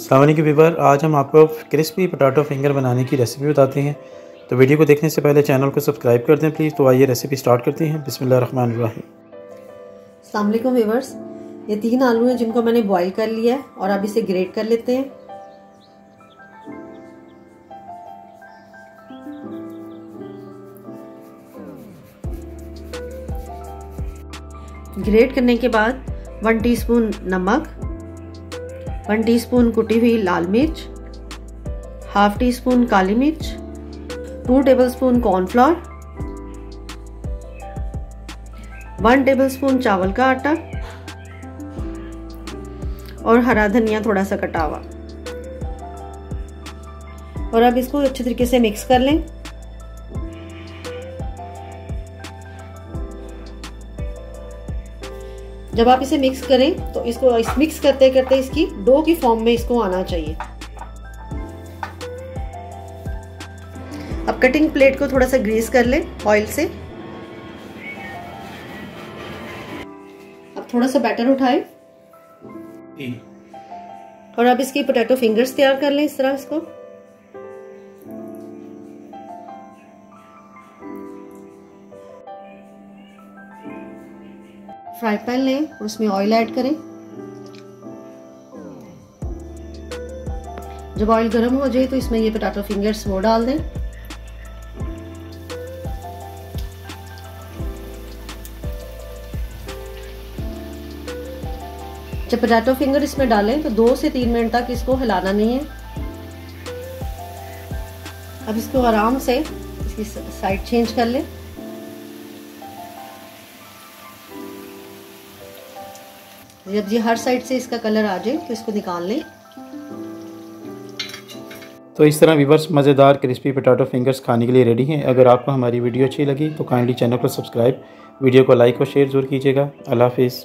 अस्सलाम वालेकुम व्यूअर, आज हम आपको क्रिस्पी पोटैटो फिंगर बनाने की रेसिपी बताते हैं। तो वीडियो को देखने से पहले चैनल को सब्सक्राइब कर दें प्लीज़। तो आइए रेसिपी स्टार्ट करते हैं। बिस्मिल्लाहिर्रहमानिर्रहीम। अस्सलाम वालेकुम व्यूअर्स, ये 3 आलू हैं जिनको मैंने बॉईल कर लिया है और अब इसे ग्रेट कर लेते हैं। ग्रेट करने के बाद 1 टीस्पून नमक, 1 टीस्पून कुटी हुई लाल मिर्च, हाफ टी स्पून काली मिर्च, 2 टेबलस्पून कॉर्नफ्लोर, 1 टेबलस्पून चावल का आटा और हरा धनिया थोड़ा सा कटा हुआ। और अब इसको अच्छे तरीके से मिक्स कर लें। जब आप इसे मिक्स करें तो इसको मिक्स करते करते इसकी डो की फॉर्म में इसको आना चाहिए। अब कटिंग प्लेट को थोड़ा सा ग्रीस कर लें ऑयल से। अब थोड़ा सा बैटर उठाएं और अब इसकी पोटैटो फिंगर्स तैयार कर लें। इस तरह इसको फ्राई पैन लें और उसमें ऑयल ऐड करें। जब ऑयल गर्म हो जाए तो इसमें ये पोटैटो फिंगर्स वो डाल दें। जब पोटैटो फिंगर इसमें डालें तो 2 से 3 मिनट तक इसको हिलाना नहीं है। अब इसको आराम से इसकी साइड चेंज कर लें। जब ये हर साइड से इसका कलर आ जाए तो इसको निकाल लें। तो इस तरह व्यूअर्स मज़ेदार क्रिस्पी पोटैटो फिंगर्स खाने के लिए रेडी हैं। अगर आपको हमारी वीडियो अच्छी लगी तो काइंडली चैनल को सब्सक्राइब, वीडियो को लाइक और शेयर ज़रूर कीजिएगा। अल्लाह हाफिज़।